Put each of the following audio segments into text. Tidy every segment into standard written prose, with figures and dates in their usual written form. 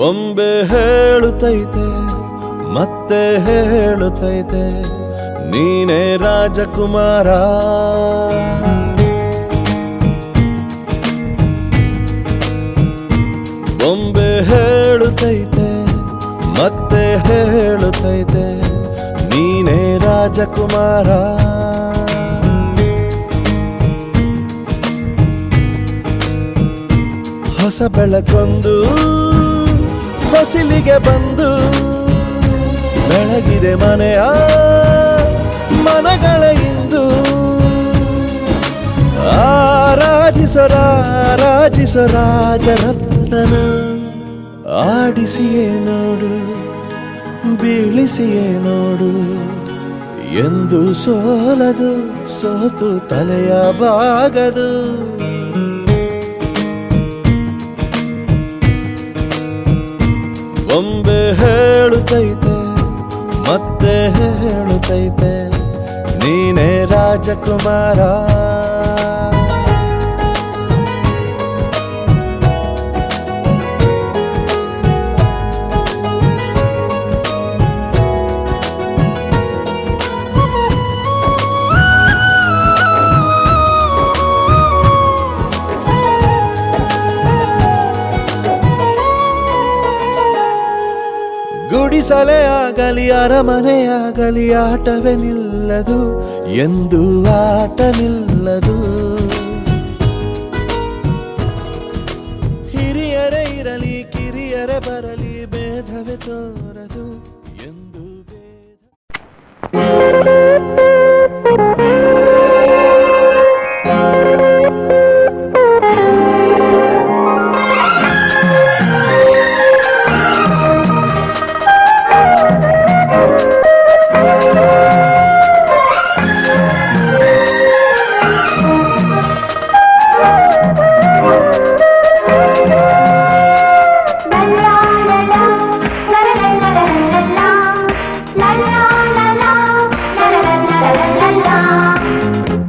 ಬೊಂಬೆ ಹೇಳುತ್ತೈತೆ ಮತ್ತೆ ಹೇಳುತ್ತೈತೆ ನೀನೇ ರಾಜಕುಮಾರ. ಬೊಂಬೆ ಹೇಳುತ್ತೈತೆ ಮತ್ತೆ ಹೇಳುತ್ತೈತೆ ನೀನೇ ರಾಜಕುಮಾರ. ಹೊಸ ಬೆಳಕೊಂದು ಹೊಸಿಲಿಗೆ ಬಂದು ಬೆಳಗಿದೆ ಮನೆಯ ಮನಗಳ ಇಂದು. ಆರಾಧಿಸೋ ರಾಜರತ್ನನ ಆಡಿಸಿಯೇ ನೋಡು ಬೀಳಿಸಿಯೇ ನೋಡು ಎಂದು ಸೋಲದು ಸೋತು ತಲೆಯ ಬಾಗದು. ಬೊಂಬೆ ಹೇಳುತ್ತೈತೆ ಮತ್ತೆ ಹೇಳುತ್ತೈತೆ ನೀನೇ ರಾಜಕುಮಾರ. ಗುಡಿಸಲೇ ಆಗಲಿ ಅರಮನೆಯಾಗಲಿ ಆಟವೇ ನಿಲ್ಲದು ಎಂದು ಆಟ ನಿಲ್ಲದು. ಹಿರಿಯರೇ ಇರಲಿ ಕಿರಿಯರೇ ಬರಲಿ ಭೇದವೇ ತೋರದು ಎಂದು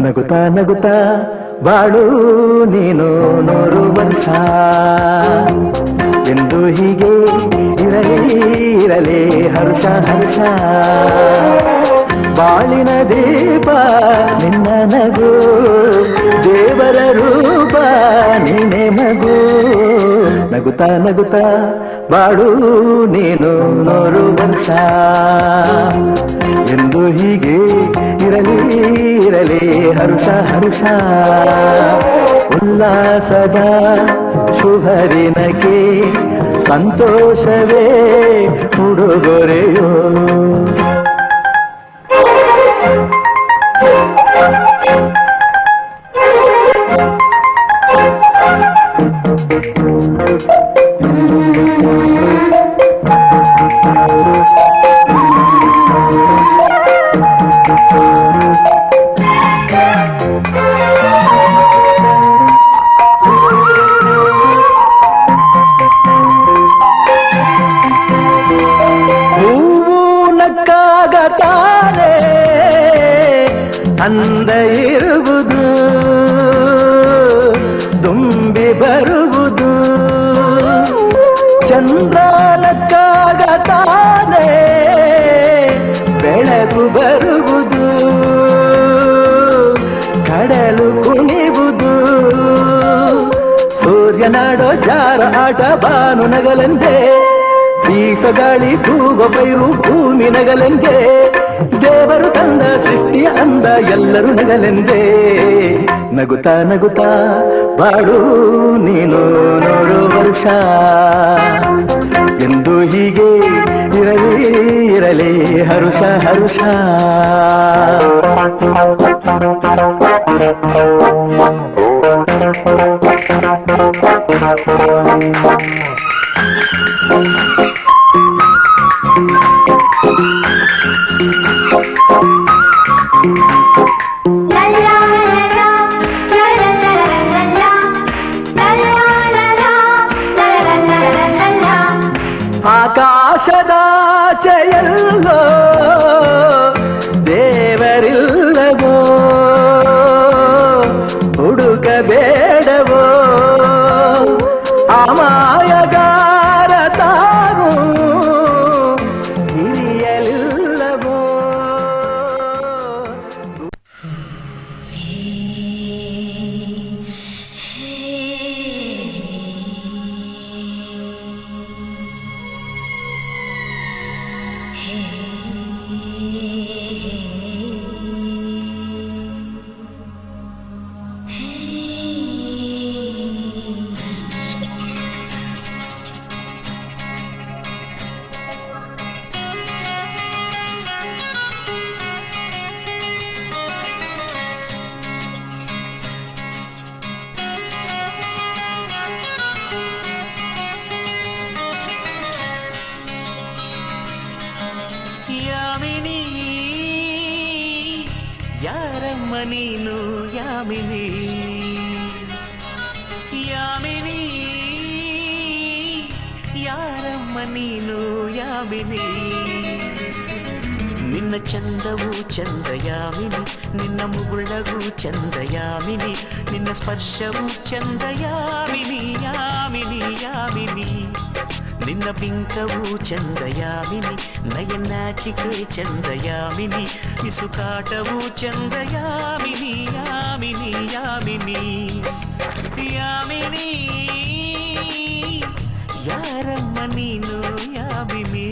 ನಗುತ್ತಾ ನಗುತ್ತಾ ಬಾಳು ನೀನು 100 ವರ್ಷ ಎಂದು ಹೀಗೆ ಇರಲಿ ಹರ್ಷ ಹರ್ಷ. ಬಾಳಿನ ದೀಪ ನಿನ್ನ ನಗು ದೇವರ ರೂಪ ನೀನೆ ಮಗು. ನಗುತ್ತಾ ನಗುತ್ತಾ ಬಾಳು ನೀನು 100 ವರ್ಷ ಎಂದು ಹೀಗೆ ಇರಲಿ ಹರ್ಷ ಹರ್ಷ. ಉಲ್ಲಾಸದ ಶುಭದಿನಕ್ಕೆ ಸಂತೋಷವೇ ಉಡುಗೊರೆಯೋ. ನಕ್ಕಾಗತಾನೆ ಅಂದ ಇರುವುದು ತುಂಬಿ ಬರುವುದು. ಚಂದ್ರ ನಕ್ಕಾಗತಾನೆ ಬೆಳಕು ಬರುವುದು ಕಡಲು ಕುಣಿವುದು. ಸೂರ್ಯನಾಡೋ ಜಾರ ಆಟ ಬಾನು ನಗಲೆಂದೇ ಬೀಸಗಾಳಿ ತೂಗೋ ಪೈರು ಭೂಮಿ ನಗಲೆಂದೇ. ದೇವರು ತಂದ ಸೃಷ್ಟಿಯ ಅಂದ ಎಲ್ಲರೂ ನಗಲೆಂದೇ. ನಗುತ್ತಾ ನಗುತ್ತಾ ಬಾಳು ನೀನು 100 ವರ್ಷ ಎಂದು ಹೀಗೆ ಇರಲಿ ಹರುಷ ಹರುಷ. ಆಕಾಶದಾಚೆಯಲ್ಲೋ ದೇವರಿಲ್ಲವೋ ಹುಡುಕಬೇಡವೋ. ಅಮಾಯಗಾರ ಯಾರಮ್ಮ ನೀನು ಯಾಮಿನಿ ಯಾಮಿನಿ ಯಾರಮ್ಮ ನೀನು ಯಾಮಿನಿ ನಿನ್ನ ಚಂದವು ಚಂದ ಯಾಮಿನಿ ನಿನ್ನ ಮುಗುಳಗೂ ಚಂದ ಯಾಮಿನಿ ನಿನ್ನ ಸ್ಪರ್ಶವು ಚಂದ ಯಾಮಿನಿ ಯಾಮಿನಿ ಯಾಮಿನಿ ನಿನ್ನ ಬಿಂಕವು ಚಂದ ಯಾಮಿನಿ ನಯನಾಚಿಕೆ ಚಂದ ಯಾಮಿನಿ ಮಿಸುಕಾಟವು ಚಂದ ಯಾಮಿನಿ ಯಾಮಿನಿ ಯಾಮಿನಿ ಯಾಮಿನಿ ಯಾರಮ್ಮ ನೀನು ಯಾಮಿನಿ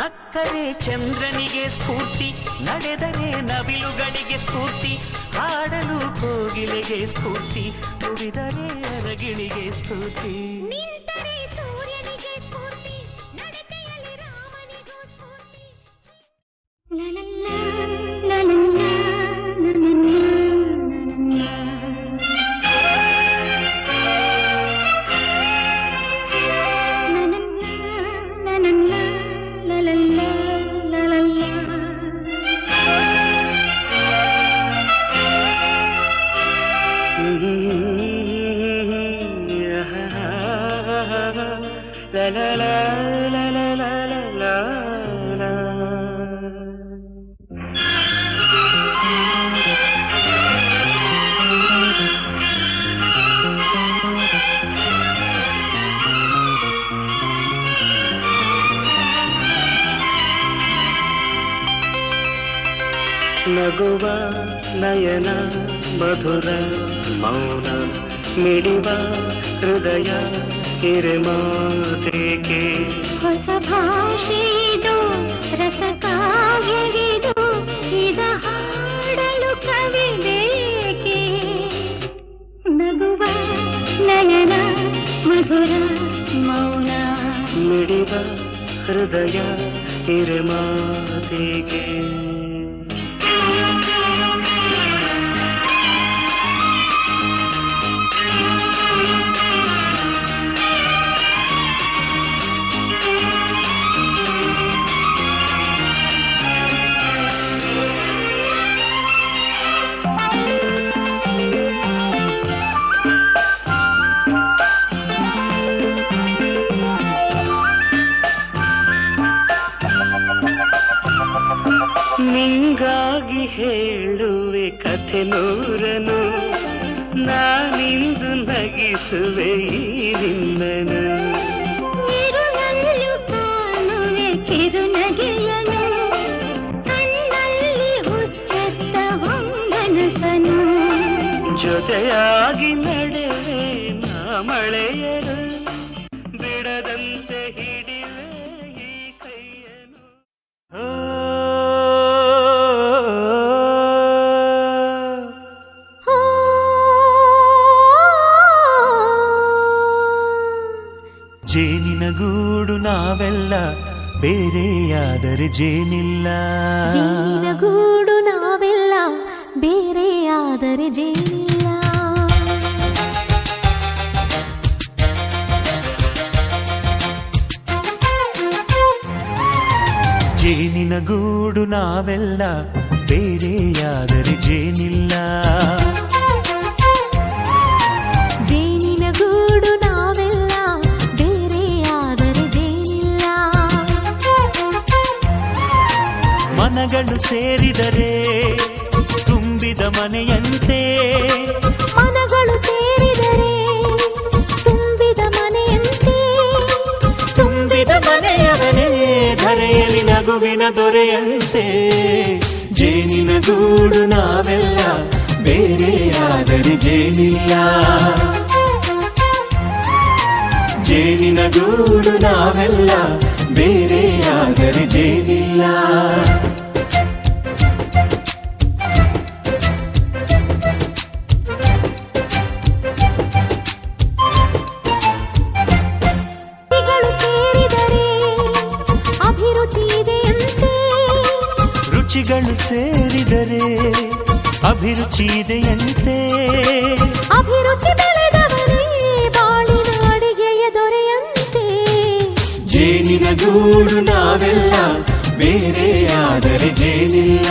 ನಕ್ಕರೆ ಚಂದ್ರನಿಗೆ ಸ್ಫೂರ್ತಿ ನಡೆದರೆ ನವಿಲುಗಳಿಗೆ ಸ್ಫೂರ್ತಿ ಹಾಡಲು ಕೋಗಿಲೆಗೆ ಸ್ಫೂರ್ತಿ ನುಡಿದರೆ ಅರಗಿಣಿಗೆ ಸ್ಫೂರ್ತಿ ನಿಂತರೆ ಸೂರ್ಯನಿಗೆ ಸ್ಫೂರ್ತಿ ನಡತೆಯಲ್ಲಿ ರಾಮನಿಗೂ ಸ್ಫೂರ್ತಿ ಲಲಲ್ಲಾ ಲಲಲ್ಲಾ ಲಲಲ್ಲಾ ನಗುವ ನಯನ ಮಧುರ ಮೌನ ಮಿಡಿವ ಹೃದಯ ಹಿರಿಮಾತೇಕೆ ಹೊಸ ಭಾಷೆಯಿದು ರಸಕಾವ್ಯವಿದು ಇದ ಹಾಡಲು ಕವಿ ಬೇಕೆ ನಗುವ ನಯನ ಮಧುರ ಮೌನ ಮಿಡಿವ ಹೃದಯ ಹಿರಿಮಾತೇಕೆ ನಿಂಗಾಗಿ ಹೇಳುವೆ ಕಥೆ ನೂರನು ನಾನಿಂದು ನಗಿಸುವೆ ಈ ನಿನ್ನನು ಇರುಳಲ್ಲೂ ಕಾಣುವೆ ಕಿರುನಗೆಯನು ಕಣ್ಣಲ್ಲಿ ಹುಚ್ಚೆತ್ತ ಹೊಂಗನಸನು ಜೊತೆಯಾಗಿ ನಡೆವೆ ನಾ ಮಳೆಯರು ಬಿಡದಂತೆ ಹಿಡಿವೆ ಈ ಕೈಯನು ಜೇನಿನ ಗೂಡು ನಾವೆಲ್ಲ ಬೇರೆಯಾದರೆ ಜೇನಿಲ್ಲ ಜೇನಿನ ಗೂಡು ನಾವೆಲ್ಲ ಬೇರೆಯಾದರೆ ಜೇನಿಲ್ಲ ಜೇನಿನ ಗೂಡು ನಾವೆಲ್ಲ ಬೇರೆಯಾದರೆ ಜೇನಿಲ್ಲ ಜೇನಿನ ಗೂಡು ನಾವೆಲ್ಲ ಬೇರೆಯಾದರೆ ಜೇನಿಲ್ಲ ಮನಗಳು ಸೇರಿದರೆ ತುಂಬಿದ ಮನೆಯಂತೆ ಮನಗಳು ಸೇರಿದರೆ ತುಂಬಿದ ಮನೆಯಂತೆ ತುಂಬಿದ ಮನೆಯವನೇ ಧರೆಯಲ್ಲಿ ನಗುವಿನ ದೊರೆಯಂತೆ ಜೇನಿನ ಗೂಡು ನಾವೆಲ್ಲ ಬೇರೆಯಾದರೆ ಜೇನಿಲ್ಲ ಜೇನಿನ ಗೂಡು ನಾವೆಲ್ಲ ಬೇರೆಯಾದರೆ ಜೇನಿಲ್ಲ ರುಚಿಗಳು ಸೇರಿದರೆ ಅಭಿರುಚಿ ಇದೆಯಂತೆ. ಅಭಿರುಚಿ ಬೆಳೆದವರೇ ಬಾಳಿನ ಅಡಿಗೆಯ ದೊರೆಯಂತೆ. ಜೇನಿನ ಗೂಡು ನಾವೆಲ್ಲ, ಬೇರೆ ಆದರೆ ಜೇನಿಲ್ಲ.